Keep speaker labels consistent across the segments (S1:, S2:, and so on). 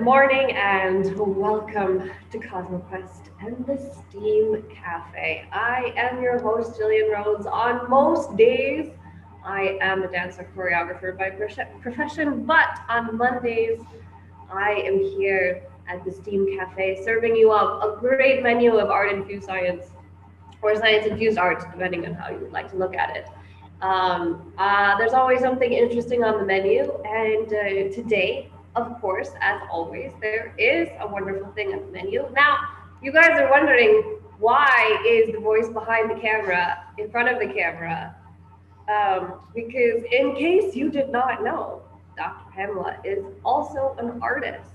S1: morning and welcome to CosmoQuest and the Steam Cafe. I am your host, Jillian Rhodes. On most days, I am a dancer choreographer by profession, but on Mondays, I am here at the Steam Cafe serving you up a great menu of art infused science or science infused art, depending on how you would like to look at it. There's always something interesting on the menu, and today, of course, as always, there is a wonderful thing on the menu. Now, you guys are wondering why is the voice behind the camera in front of the camera? Because in case you did not know, Dr. Pamela is also an artist.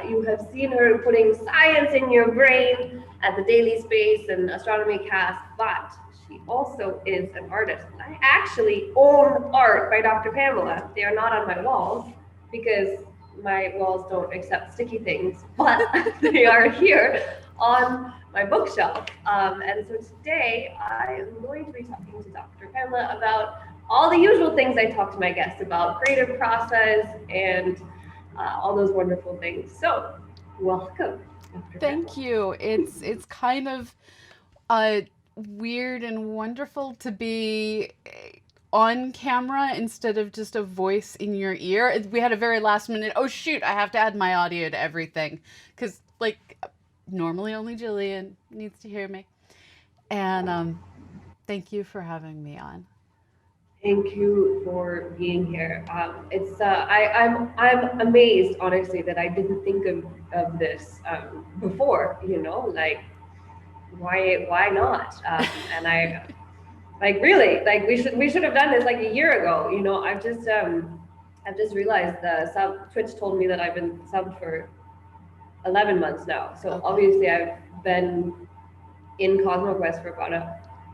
S1: You have seen her putting science in your brain at the Daily Space and Astronomy Cast, but she also is an artist. I actually own art by Dr. Pamela. They are not on my walls because my walls don't accept sticky things, but they are here on my bookshelf. And so today I am going to be talking to Dr. Pamela about all the usual things I talk to my guests about, creative process and all those wonderful things. So, welcome, Dr.
S2: Thank
S1: Pamela.
S2: you. It's kind of uh weird and wonderful to be on camera instead of just a voice in your ear. We had a very last minute, oh shoot, I have to add my audio to everything cuz normally only Jillian needs to hear me. And thank you for having me on.
S1: Thank you for being here. I'm amazed, honestly, that I didn't think of this before. Like why not? And I like really like we should have done this like a year ago. I've just realized the Twitch told me that I've been subbed for 11 months now. So
S2: Okay.
S1: obviously I've been in CosmoQuest for about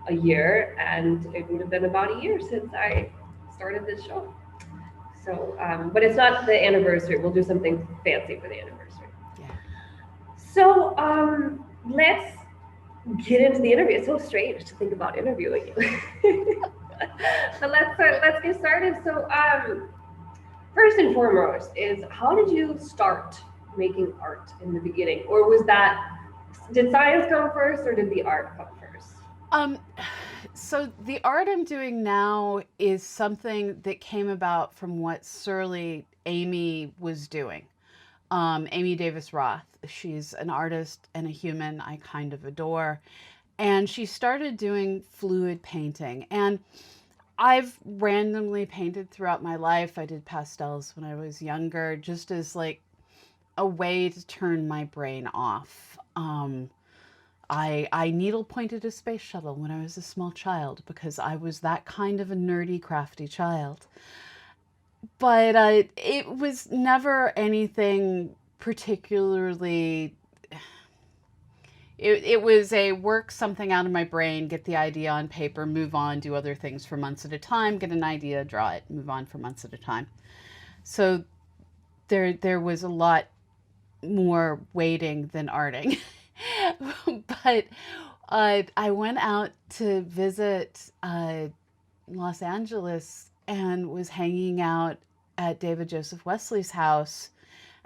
S1: a year, and it would have been about a year since I started this show. So, but it's not the anniversary. We'll do something fancy for the anniversary.
S2: Yeah.
S1: So, let's get into the interview. It's so strange to think about interviewing you. But let's get started. So, first and foremost, is how did you start making art in the beginning, or was that did science come first, or did the art come first?
S2: Um, so the art I'm doing now is something that came about from what Surly Amy was doing. Amy Davis Roth. She's an artist and a human I kind of adore. And she started doing fluid painting. And I've randomly painted throughout my life. I did pastels when I was younger, just as like a way to turn my brain off. I needle pointed a space shuttle when I was a small child because I was that kind of a nerdy, crafty child. But it was never anything particularly. It was a work something out of my brain, get the idea on paper, move on, do other things for months at a time, get an idea, draw it, move on for months at a time. So there was a lot more waiting than arting. But I went out to visit Los Angeles and was hanging out at David Joseph Wesley's house.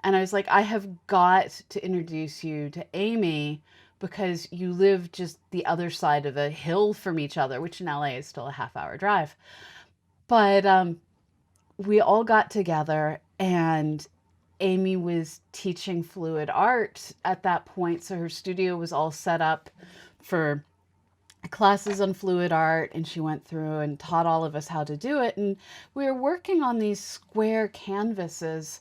S2: And I was like, I have got to introduce you to Amy because you live just the other side of a hill from each other, which in LA is still a half-hour drive. But we all got together and Amy was teaching fluid art at that point. So her studio was all set up for classes on fluid art, and she went through and taught all of us how to do it. And we were working on these square canvases,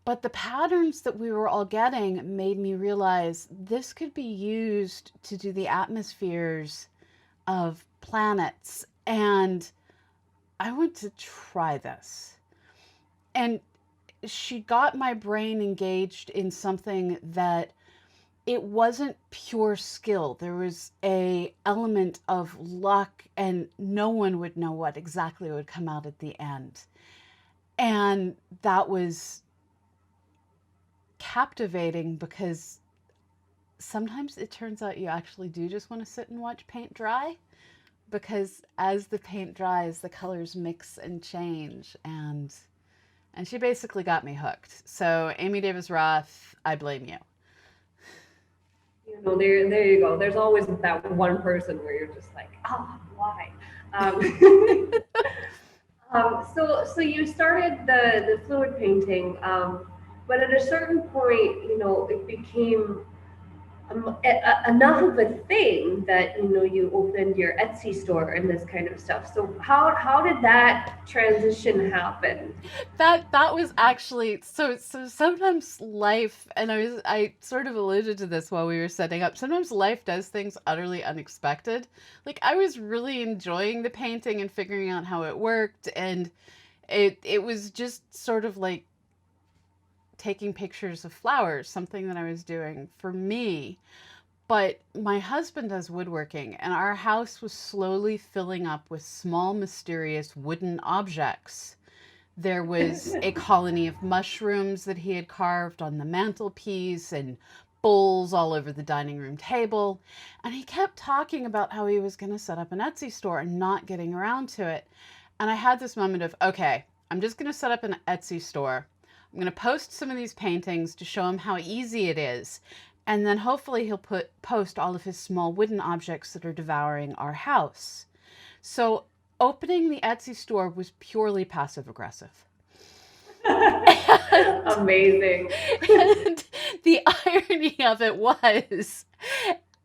S2: but the patterns that we were all getting made me realize this could be used to do the atmospheres of planets. And I want to try this. And she got my brain engaged in something that it wasn't pure skill. There was a element of luck, and no one would know what exactly would come out at the end. And that was captivating because sometimes it turns out you actually do just want to sit and watch paint dry, because as the paint dries, the colors mix and change, and And she basically got me hooked. So, Amy Davis Roth, I blame you.
S1: There you go. There's always that one person where you're just like, why? Um, so you started the fluid painting, but at a certain point, it became enough of a thing that you opened your Etsy store and this kind of stuff. So how did that transition happen?
S2: That was actually so sometimes life, and I sort of alluded to this while we were setting up. Sometimes life does things utterly unexpected. Like, I was really enjoying the painting and figuring out how it worked, and it was just sort of like taking pictures of flowers, something that I was doing for me. But my husband does woodworking, and our house was slowly filling up with small, mysterious wooden objects. There was a colony of mushrooms that he had carved on the mantelpiece and bowls all over the dining room table. And he kept talking about how he was going to set up an Etsy store and not getting around to it. And I had this moment of, okay, I'm just going to set up an Etsy store. I'm going to post some of these paintings to show him how easy it is. And then hopefully he'll post all of his small wooden objects that are devouring our house. So opening the Etsy store was purely passive aggressive. and,
S1: Amazing.
S2: and the irony of it was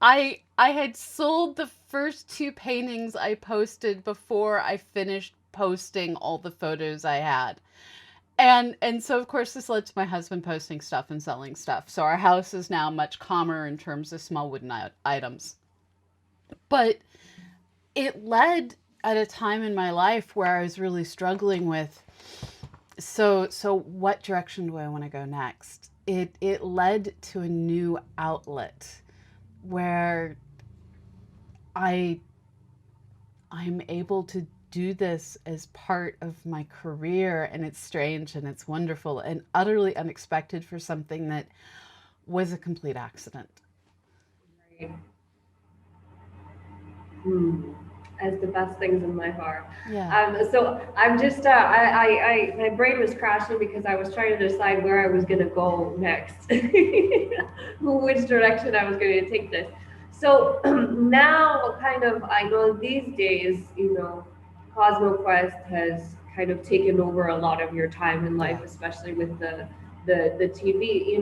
S2: I had sold the first two paintings I posted before I finished posting all the photos I had. And so of course this led to my husband posting stuff and selling stuff. So our house is now much calmer in terms of small wooden items. But it led at a time in my life where I was really struggling with, so what direction do I want to go next? It led to a new outlet where I I'm able to do this as part of my career, and it's strange and it's wonderful and utterly unexpected for something that was a complete accident.
S1: Right. Hmm. As the best things in life are.
S2: Yeah.
S1: So I'm just, my brain was crashing because I was trying to decide where I was going to go next, which direction I was going to take this. So now, kind of, I know these days, CosmoQuest has kind of taken over a lot of your time in life,
S2: Yeah.
S1: especially with the TV.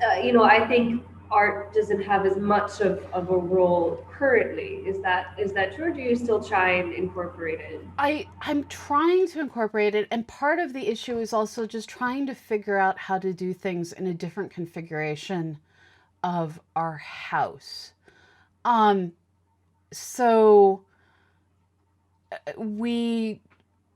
S1: I think art doesn't have as much of a role currently. Is that true, or do you still try and incorporate it?
S2: I'm trying to incorporate it, and part of the issue is also just trying to figure out how to do things in a different configuration of our house. Um, so we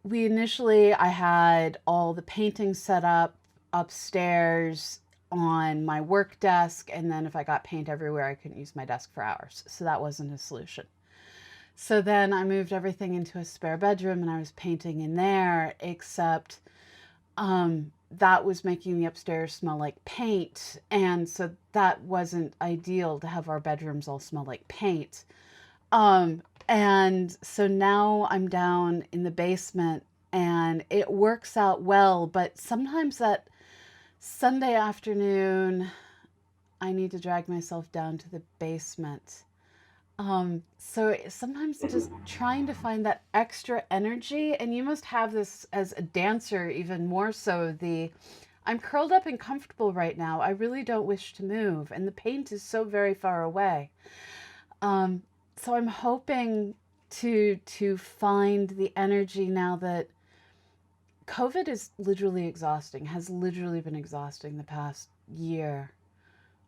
S2: we initially I had all the paintings set up upstairs on my work desk, and then if I got paint everywhere, I couldn't use my desk for hours. So that wasn't a solution. So then I moved everything into a spare bedroom and I was painting in there, except that was making the upstairs smell like paint. And so that wasn't ideal to have our bedrooms all smell like paint. And so now I'm down in the basement and it works out well, but sometimes that Sunday afternoon, I need to drag myself down to the basement. So sometimes just trying to find that extra energy, and you must have this as a dancer even more so. I'm curled up and comfortable right now. I really don't wish to move, and the paint is so very far away. Um, so I'm hoping to find the energy now that COVID is literally exhausting, has literally been exhausting the past year.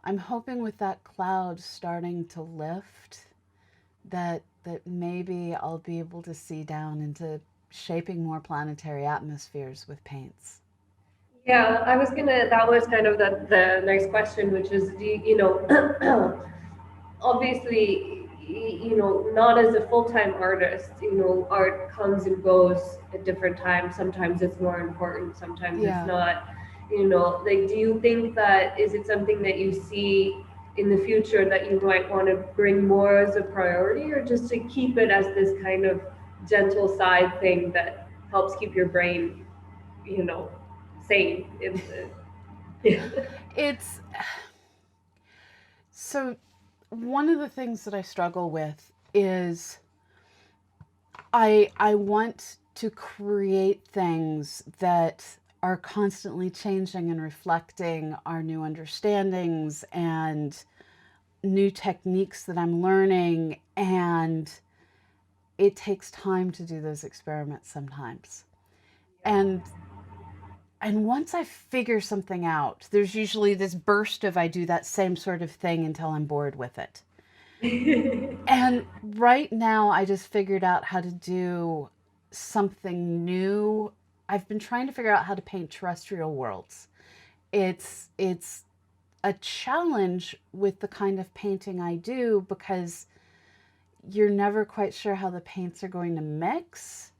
S2: I'm hoping with that cloud starting to lift that maybe I'll be able to see down into shaping more planetary atmospheres with paints.
S1: Yeah, that was kind of the next question, which is, obviously, not as a full-time artist, art comes and goes at different times. Sometimes it's more important, sometimes it's
S2: Yeah.
S1: not. Like, do you think that, is it something that you see in the future that you might want to bring more as a priority, or just to keep it as this kind of gentle side thing that helps keep your brain you know, saying in the
S2: It's so one of the things that I struggle with is I want to create things that are constantly changing and reflecting our new understandings and new techniques that I'm learning, and it takes time to do those experiments sometimes. And once I figure something out, there's usually this burst of I do that same sort of thing until I'm bored with it.
S1: yeah.
S2: And right now, I just figured out how to do something new. I've been trying to figure out how to paint terrestrial worlds. It's a challenge with the kind of painting I do because you're never quite sure how the paints are going to mix.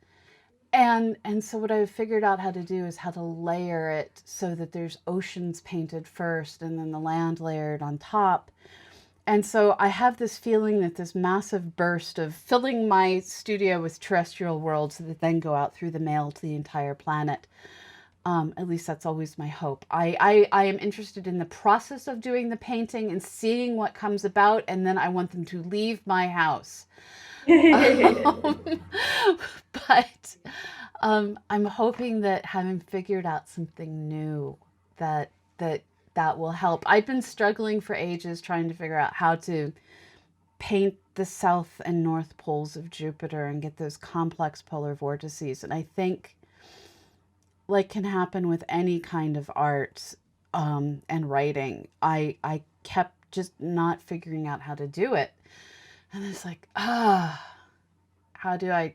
S2: And so what I've figured out how to do is how to layer it so that there's oceans painted first and then the land layered on top. And so I have this feeling that this massive burst of filling my studio with terrestrial worlds that then go out through the mail to the entire planet. At least that's always my hope. I am interested in the process of doing the painting and seeing what comes about, and then I want them to leave my house. Um, but I'm hoping that having figured out something new, that that that will help. I've been struggling for ages trying to figure out how to paint the south and north poles of Jupiter and get those complex polar vortices. And I think, like can happen with any kind of art and writing, I kept just not figuring out how to do it. And it's like, how do I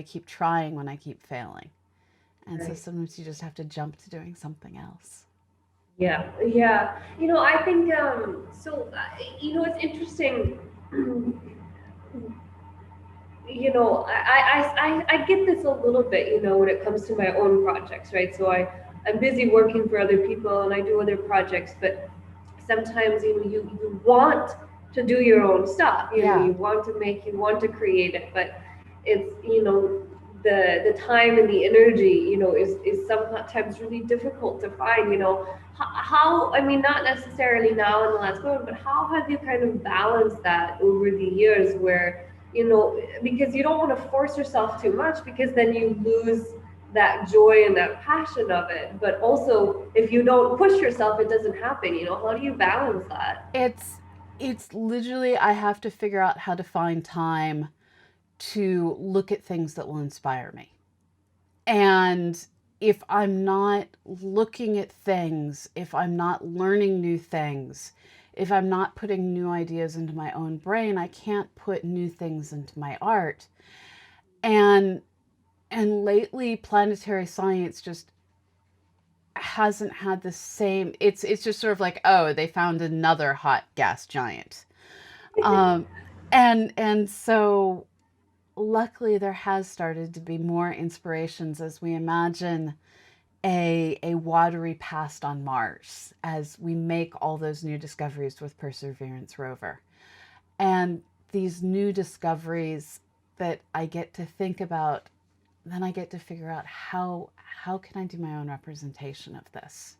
S2: keep trying when I keep failing? And so
S1: Right.
S2: sometimes you just have to jump to doing something else.
S1: Yeah, yeah. I think it's interesting. I get this a little bit, when it comes to my own projects, right? So I'm busy working for other people and I do other projects, but sometimes you want to do your own stuff,
S2: Yeah,
S1: you want to make, you want to create it, but it's, the time and the energy, is sometimes really difficult to find, how, I mean, not necessarily now in the last moment, but how have you kind of balanced that over the years where, because you don't want to force yourself too much because then you lose that joy and that passion of it. But also, if you don't push yourself, it doesn't happen. How do you balance that?
S2: it's literally I have to figure out how to find time to look at things that will inspire me. And if I'm not looking at things, if I'm not learning new things, if I'm not putting new ideas into my own brain, I can't put new things into my art. And lately planetary science just hasn't had the same, it's just sort of like, oh, they found another hot gas giant. Um and so luckily there has started to be more inspirations as we imagine a watery past on Mars as we make all those new discoveries with Perseverance rover. And these new discoveries that I get to think about, then I get to figure out how can I do my own representation of this.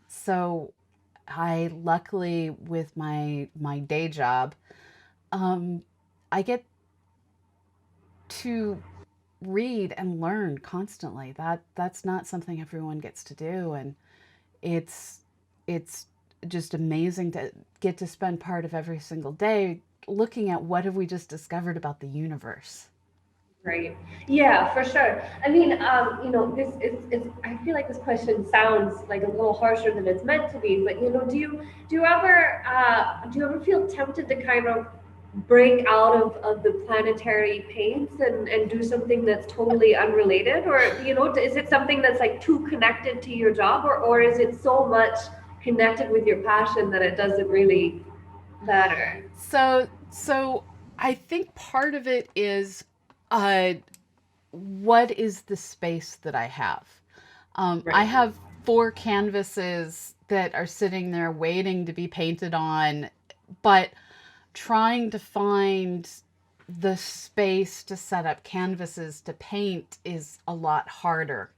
S2: So I luckily with my day job, um, I get to read and learn constantly. That's not something everyone gets to do, and it's it's just amazing to get to spend part of every single day looking at what have we just discovered about the universe.
S1: Right. Yeah, for sure. I mean, this is, I feel like this question sounds like a little harsher than it's meant to be, but do you ever feel tempted to kind of break out of the planetary paints and do something that's totally unrelated? Or, is it something that's like too connected to your job, or is it so much connected with your passion that it doesn't really matter?
S2: So I think part of it is uh, what is the space that I have? I
S1: Right.
S2: have four canvases that are sitting there waiting to be painted on, but trying to find the space to set up canvases to paint is a lot harder.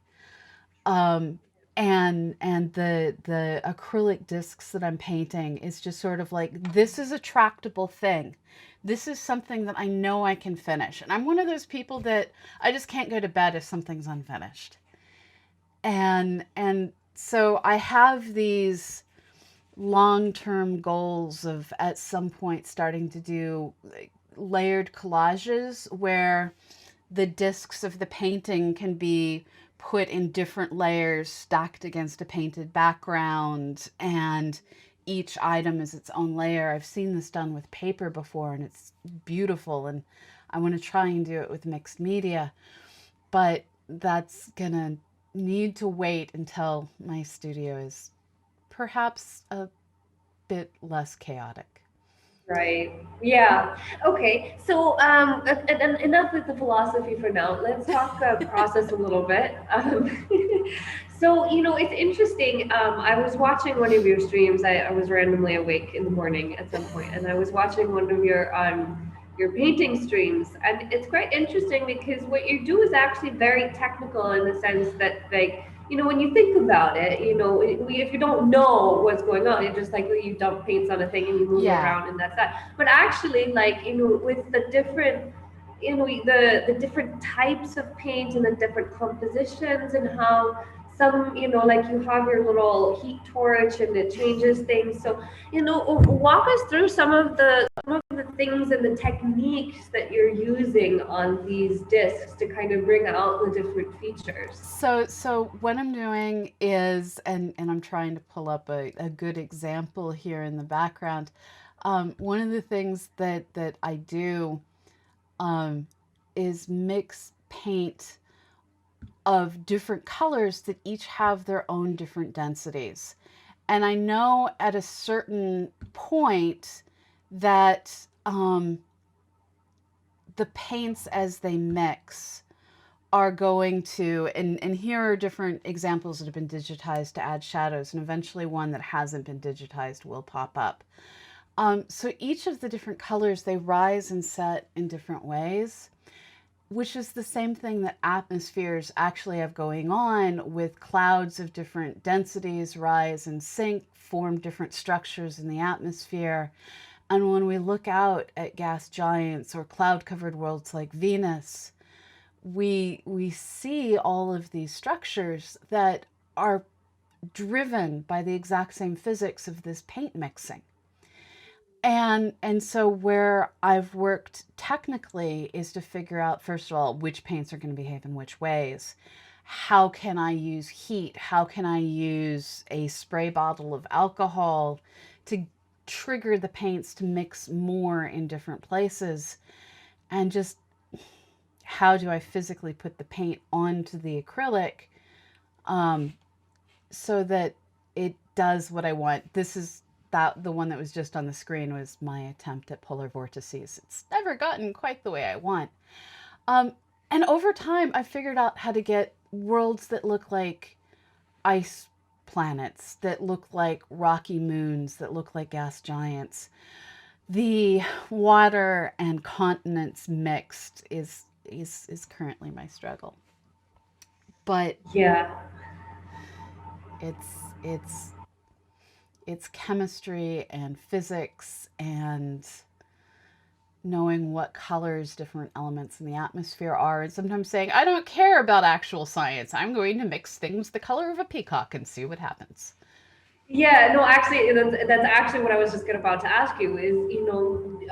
S2: Um, and the acrylic discs that I'm painting is just sort of like, this is a tractable thing. This is something that I know I can finish. And I'm one of those people that I just can't go to bed if something's unfinished. And so I have these long-term goals of at some point starting to do like layered collages where the discs of the painting can be put in different layers stacked against a painted background, and each item is its own layer. I've seen this done with paper before and it's beautiful, and I want to try and do it with mixed media, but that's gonna need to wait until my studio is perhaps a bit less chaotic.
S1: Right. Yeah. Okay. So, and enough with the philosophy for now. Let's talk process a little bit. So, it's interesting. I was watching one of your streams. I was randomly awake in the morning at some point, and I was watching one of your painting streams, and it's quite interesting because what you do is actually very technical in the sense that, like, when you think about it, if you don't know what's going on, it's just like you dump paints on a thing and you move it
S2: Yeah.
S1: around and that's that. But actually, like, with the different, the different types of paint and the different compositions and how some, like you have your little heat torch and it changes things. So, walk us through some of the things and the techniques that you're using on these discs to kind of bring out the different features.
S2: So what I'm doing is, and I'm trying to pull up a good example here in the background. One of the things that I do um, is mix paint of different colors that each have their own different densities. And I know at a certain point that the paints as they mix are going to, and here are different examples that have been digitized to add shadows, and eventually one that hasn't been digitized will pop up. So each of the different colors, they rise and set in different ways, which is the same thing that atmospheres actually have going on, with clouds of different densities rise and sink, form different structures in the atmosphere. And when we look out at gas giants or cloud covered worlds like Venus, we see all of these structures that are driven by the exact same physics of this paint mixing. And so where I've worked technically is to figure out, first of all, which paints are going to behave in which ways. How can I use heat? How can I use a spray bottle of alcohol to trigger the paints to mix more in different places? And just how do I physically put the paint onto the acrylic um, so that it does what I want. This is that the one that was just on the screen was my attempt at polar vortices. It's never gotten quite the way I want. Um, and over time, I figured out how to get worlds that look like ice planets, that look like rocky moons, that look like gas giants. The water and continents mixed is currently my struggle. But
S1: Yeah.
S2: it's it's chemistry and physics and knowing what colors different elements in the atmosphere are, and sometimes saying, I don't care about actual science. I'm going to mix things the color of a peacock and see what happens.
S1: Yeah, no, actually, that's actually what I was just about to ask you is,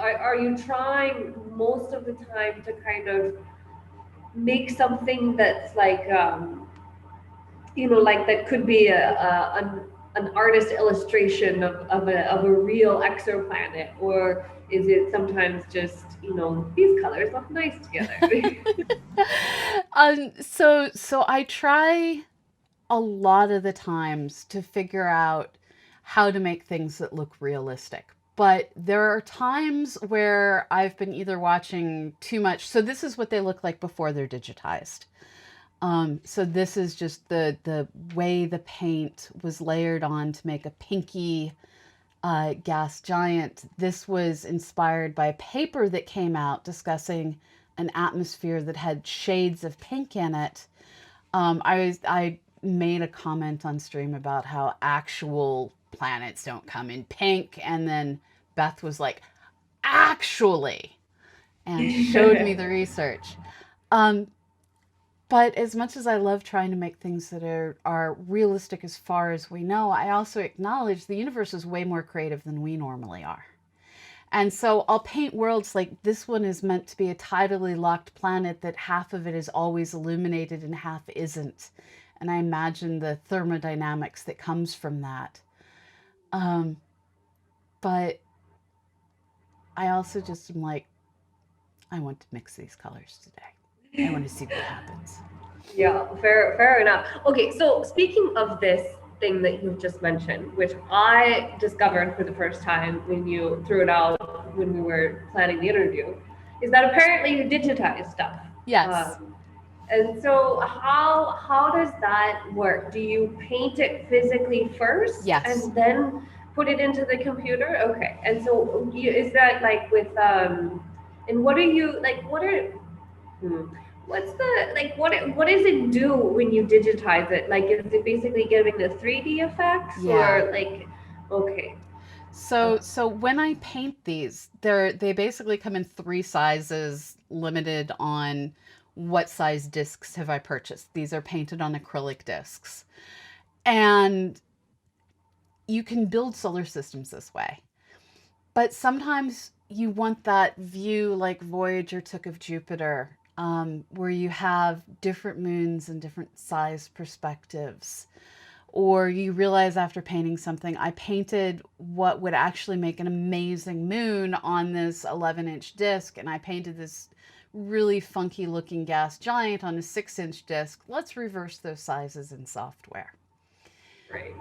S1: are you trying most of the time to kind of make something that's like, like that could be an artist illustration of a real exoplanet, or is it sometimes just, these colors look nice together?
S2: So I try a lot of the times to figure out how to make things that look realistic. But there are times where I've been either watching too much. So this is what they look like before they're digitized. So this is just the way the paint was layered on to make a pinky gas giant. This was inspired by a paper that came out discussing an atmosphere that had shades of pink in it. I made a comment on stream about how actual planets don't come in pink, and then Beth was like, actually, and showed me the research. Um, but as much as I love trying to make things that are realistic as far as we know, I also acknowledge the universe is way more creative than we normally are. And so I'll paint worlds like this one is meant to be a tidally locked planet that half of it is always illuminated and half isn't. And I imagine the thermodynamics that comes from that. Um, but I also just am like, I want to mix these colors today. I want to see what happens.
S1: Yeah, fair enough. Okay, so speaking of this thing that you've just mentioned, which I discovered for the first time when you threw it out when we were planning the interview, is that apparently you digitize stuff.
S2: Yes.
S1: Um, and so how does that work? Do you paint it physically first
S2: Yes.
S1: and then put it into the computer? Okay. And so is that like with and what are you like what are hmm, what's the like what does it do when you digitize it? Like is it basically giving the 3D effects
S2: Yeah.
S1: or like okay.
S2: So when I paint these, they basically come in three sizes, limited on what size discs have I purchased. These are painted on acrylic discs. And you can build solar systems this way. But sometimes you want that view like Voyager took of Jupiter, where you have different moons and different size perspectives. Or you realize after painting something, I painted what would actually make an amazing moon on this 11-inch disc, and I painted this really funky looking gas giant on a 6-inch disc. Let's reverse those sizes in software.
S1: Right.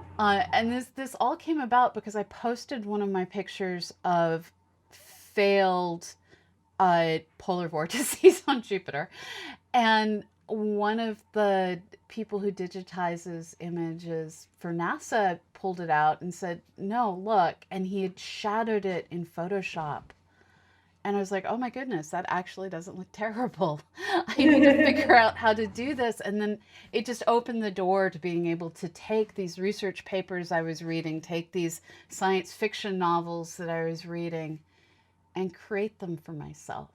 S2: And this all came about because I posted one of my pictures of failed polar vortices on Jupiter, and one of the people who digitizes images for NASA pulled it out and said, "No, look," and he had shadowed it in Photoshop. And I was like, oh my goodness, that actually doesn't look terrible. I need to figure out how to do this. And then it just opened the door to being able to take these research papers I was reading, take these science fiction novels that I was reading, and create them for myself.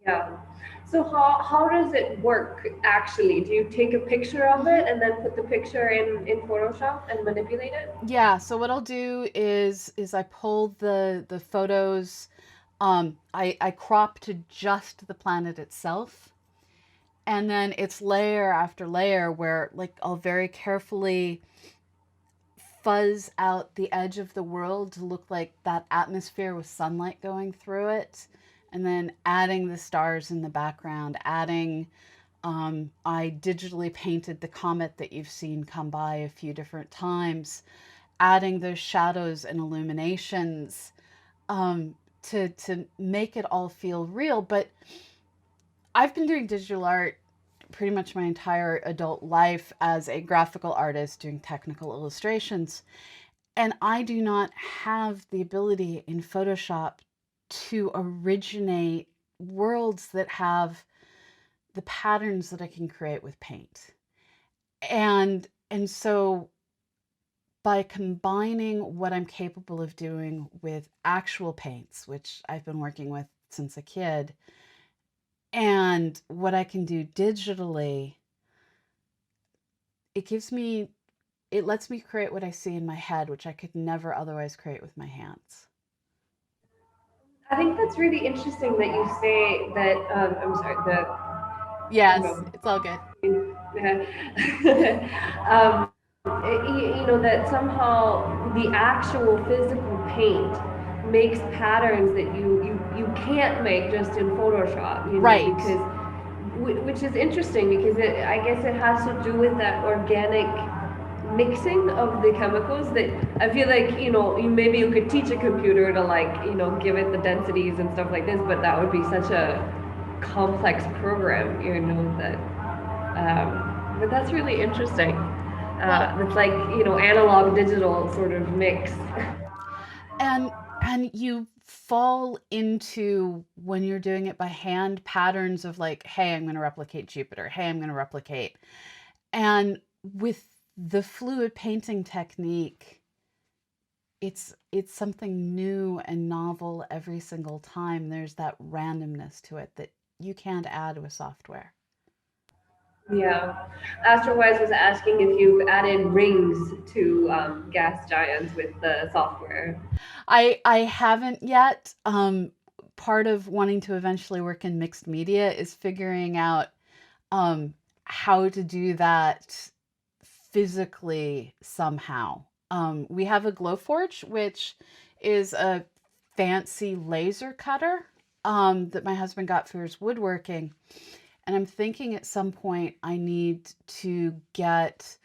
S1: Yeah. So how does it work actually? Do you take a picture of
S2: Mm-hmm.
S1: it and then put the picture in Photoshop and manipulate it?
S2: Yeah, so what I'll do is I pull the photos, I crop to just the planet itself, and then it's layer after layer where like I'll very carefully fuzz out the edge of the world to look like that atmosphere with sunlight going through it, and then adding the stars in the background, adding I digitally painted the comet that you've seen come by a few different times, adding those shadows and illuminations, to make it all feel real. But I've been doing digital art pretty much my entire adult life as a graphical artist doing technical illustrations. And I do not have the ability in Photoshop to originate worlds that have the patterns that I can create with paint. And so by combining what I'm capable of doing with actual paints, which I've been working with since a kid, and what I can do digitally, it gives me it lets me create what I see in my head, which I could never otherwise create with my hands.
S1: I think that's really interesting that you say that. I'm sorry. The I don't
S2: Yes,
S1: know.
S2: it's all good.
S1: You know that somehow the actual physical paint makes patterns that you can't make just in Photoshop. You know
S2: Right.
S1: because which is interesting because I guess it has to do with that organic mixing of the chemicals that I feel like maybe you could teach a computer to like give it the densities and stuff like this, but that would be such a complex program, that. But that's really interesting.
S2: Well,
S1: It's like analog digital sort of mix.
S2: and you fall into when you're doing it by hand patterns of like, hey, I'm going to replicate Jupiter. Hey, I'm going to replicate. And with the fluid painting technique, it's something new and novel every single time. There's that randomness to it that you can't add with software.
S1: Yeah. Astrowise was asking if you've added rings to gas giants with the software.
S2: I haven't yet. Part of wanting to eventually work in mixed media is figuring out um, how to do that physically somehow. We have a Glowforge, which is a fancy laser cutter that my husband got for his woodworking. And I'm thinking at some point I need to get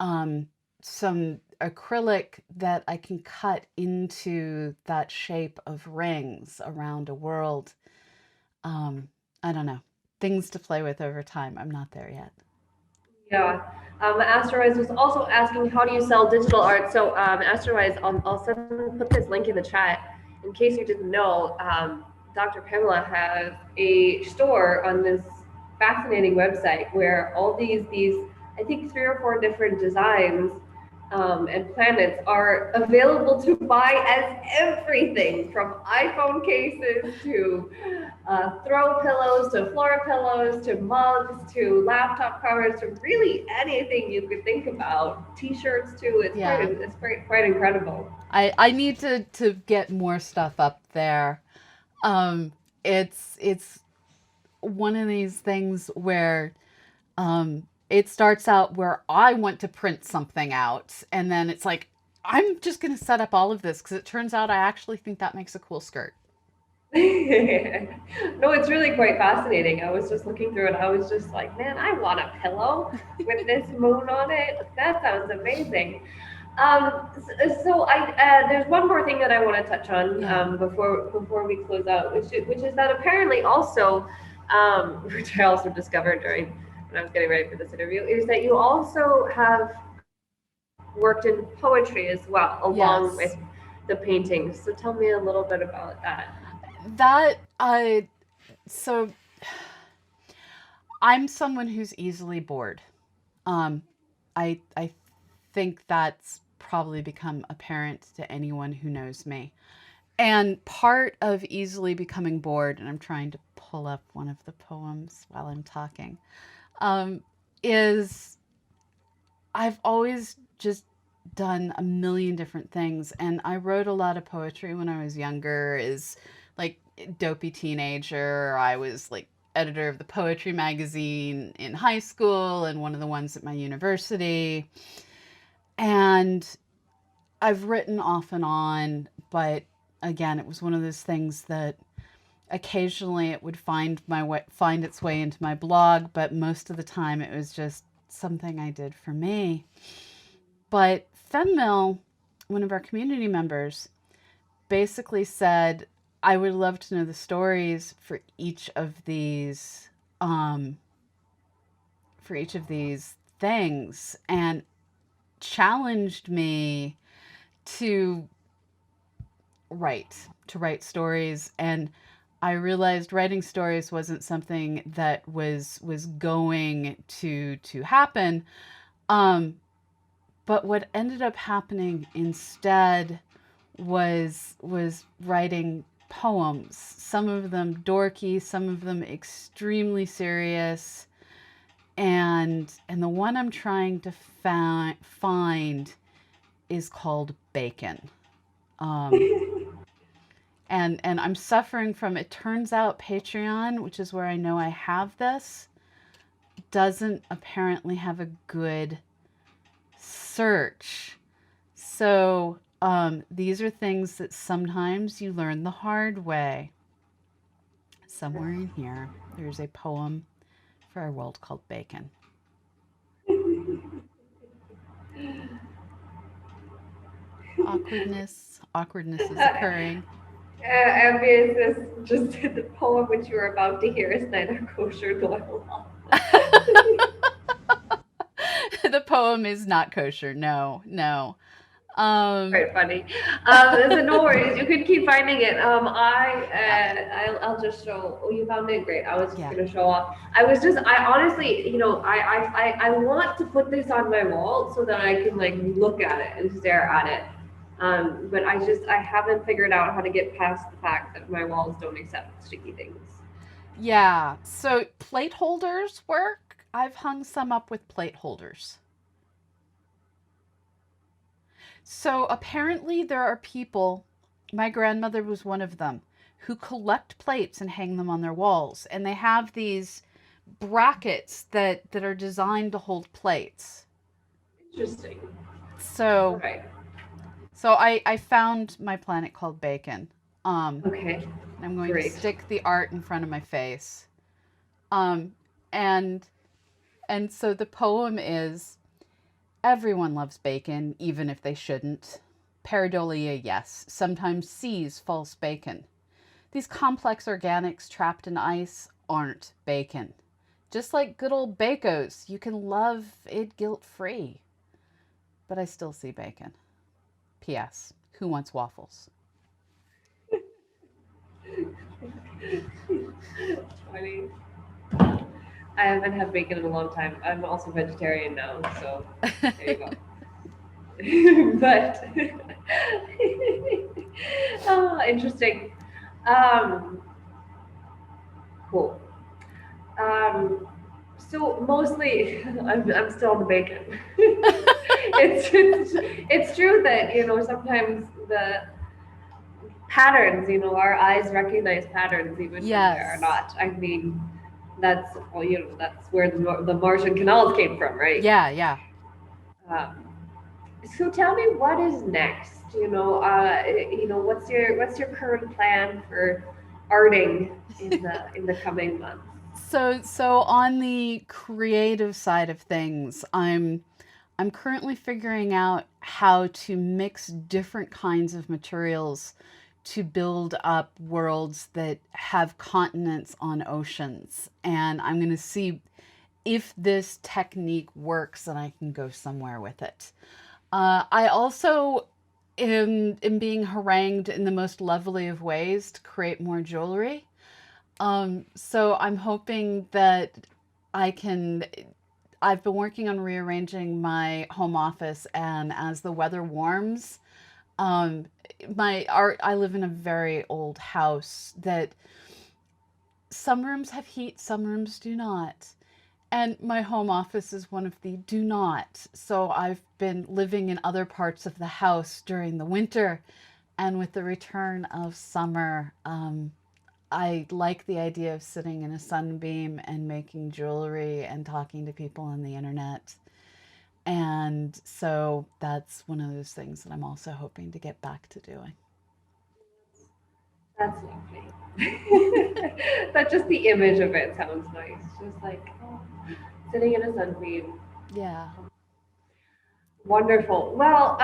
S2: um, some acrylic that I can cut into that shape of rings around a world. Um, I don't know. Things to play with over time. I'm not there yet.
S1: Yeah. Asteroids was also asking, how do you sell digital art? So, Asteroids, put this link in the chat. In case you didn't know, Dr. Pamela has a store on this fascinating website where all these I think 3 or 4 different designs and planets are available to buy as everything from iPhone cases to throw pillows to floor pillows to mugs to laptop covers to really anything you could think about. T-shirts too.
S2: Yeah.
S1: Quite incredible.
S2: I need to get more stuff up there. Um, it's one of these things where it starts out where I want to print something out, and then it's like I'm just going to set up all of this because it turns out I actually think that makes a cool skirt.
S1: No, it's really quite fascinating. I was just looking through it. I was just like, man, I want a pillow with this moon on it. That sounds amazing. There's one more thing that I want to touch on
S2: Yeah.
S1: before we close out, which is that apparently also, which I also discovered during when I was getting ready for this interview, is that you also have worked in poetry as well, along with
S2: Yes.
S1: the paintings. So tell me a little bit about that.
S2: That I so I'm someone who's easily bored. Um, I think that's probably become apparent to anyone who knows me. And part of easily becoming bored, and I'm trying to pull up one of the poems while I'm talking, um, is I've always just done a million different things. And I wrote a lot of poetry when I was younger, as like dopey teenager. I was like editor of the poetry magazine in high school and one of the ones at my university. And I've written off and on, but again, it was one of those things that occasionally it would find its way into my blog, but most of the time it was just something I did for me. But FemMill, one of our community members, basically said, I would love to know the stories um, for each of these things, and challenged me to write stories. And I realized writing stories wasn't something that was going to happen. Um, but what ended up happening instead was writing poems. Some of them dorky, some of them extremely serious, and the one I'm trying to find is called Bacon. Um, and I'm suffering from, it turns out Patreon, which is where I know I have this, doesn't apparently have a good search. So these are things that sometimes you learn the hard way. Somewhere in here, there's a poem for our world called Bacon. Awkwardness is occurring.
S1: Ambience is just the poem which you are about to hear is neither kosher nor halal.
S2: The poem is not kosher. No, no. Um,
S1: Quite funny. So no worries. You can keep finding it.
S2: Got it.
S1: I'll just show. Oh, you found it. Great. I was just
S2: Yeah.
S1: gonna show off. I honestly, I want to put this on my wall so that I can like look at it and stare at it. But I haven't figured out how to get past the fact that my walls don't accept sticky things.
S2: Yeah. So plate holders work. I've hung some up with plate holders. So apparently there are people, my grandmother was one of them, who collect plates and hang them on their walls. And they have these brackets that are designed to hold plates.
S1: Interesting. All
S2: So
S1: right.
S2: so I found my planet called Bacon.
S1: Okay.
S2: And I'm going to
S1: Great.
S2: stick the art in front of my face. Um, and and so the poem is: everyone loves bacon, even if they shouldn't. Pareidolia, yes, sometimes sees false bacon. These complex organics trapped in ice aren't bacon. Just like good old Bacos, you can love it guilt free. But I still see bacon. P.S. Who wants waffles?
S1: Funny. I haven't had bacon in a long time. I'm also vegetarian now, so there you go. But oh, interesting. Um, cool. Um, so mostly, I'm still on the bacon. It's true that sometimes the patterns, our eyes recognize patterns even when they are
S2: Yes.
S1: not. I mean, that's where the Martian canals came from, right?
S2: Yeah, yeah.
S1: Um, so tell me what is next? What's your current plan for arting in the coming months?
S2: So on the creative side of things, I'm currently figuring out how to mix different kinds of materials to build up worlds that have continents on oceans. And I'm going to see if this technique works and I can go somewhere with it. I also am being harangued in the most lovely of ways to create more jewelry. So I'm hoping that I can. I've been working on rearranging my home office, and as the weather warms, um, my art. I live in a very old house that some rooms have heat, some rooms do not. And my home office is one of the do not. So I've been living in other parts of the house during the winter. And with the return of summer, I like the idea of sitting in a sunbeam and making jewelry and talking to people on the internet. And so that's one of those things that I'm also hoping to get back to doing.
S1: That's lovely. That just the image of it sounds nice. Just like sitting in a sunbeam.
S2: Yeah.
S1: Wonderful. Well,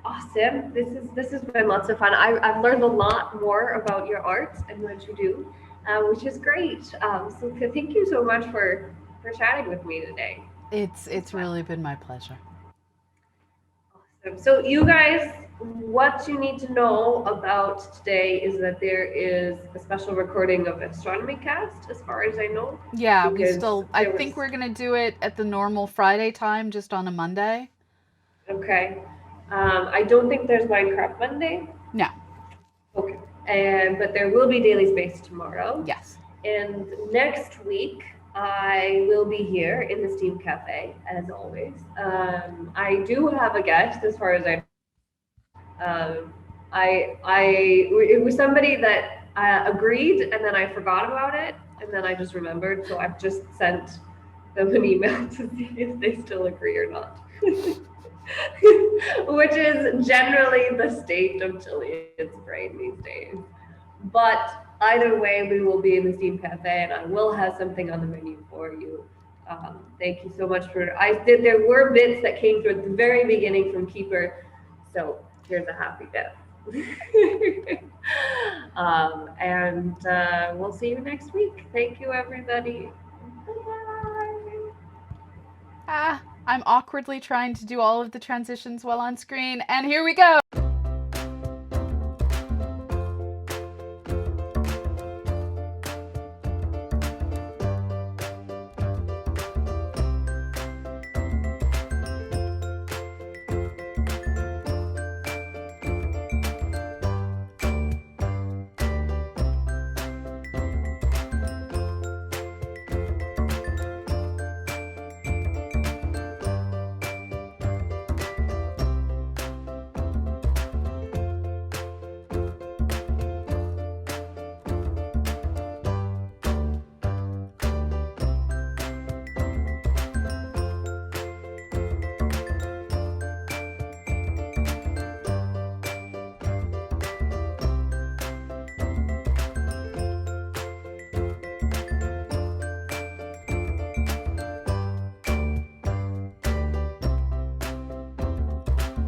S1: awesome. This has been lots of fun. I've learned a lot more about your art and what you do, which is great. So thank you so much for chatting with me today. This was
S2: It's
S1: fun.
S2: really been my pleasure.
S1: Awesome. So you guys, what you need to know about today is that there is a special recording of Astronomy Cast, as far as I know,
S2: Yeah,
S1: because
S2: I
S1: there
S2: think
S1: was
S2: we're going to do it at the normal Friday time, just on a Monday.
S1: okay. I don't think there's Minecraft Monday.
S2: No.
S1: Okay. And but there will be Daily Space tomorrow.
S2: Yes.
S1: And next week I will be here in the Steam Cafe as always. I do have a guest as far as I I it was somebody that agreed and then I forgot about it and then I just remembered, so I've just sent them an email to see if they still agree or not. Which is generally the state of Jillian's brain these days. But either way, we will be in the Steam Cafe, and I will have something on the menu for you. Thank you so much for. I did. There were bits that came through at the very beginning from Keeper, so here's a happy death. And we'll see you next week. Thank you, everybody. Bye.
S2: Ah, I'm awkwardly trying to do all of the transitions while on screen, and here we go.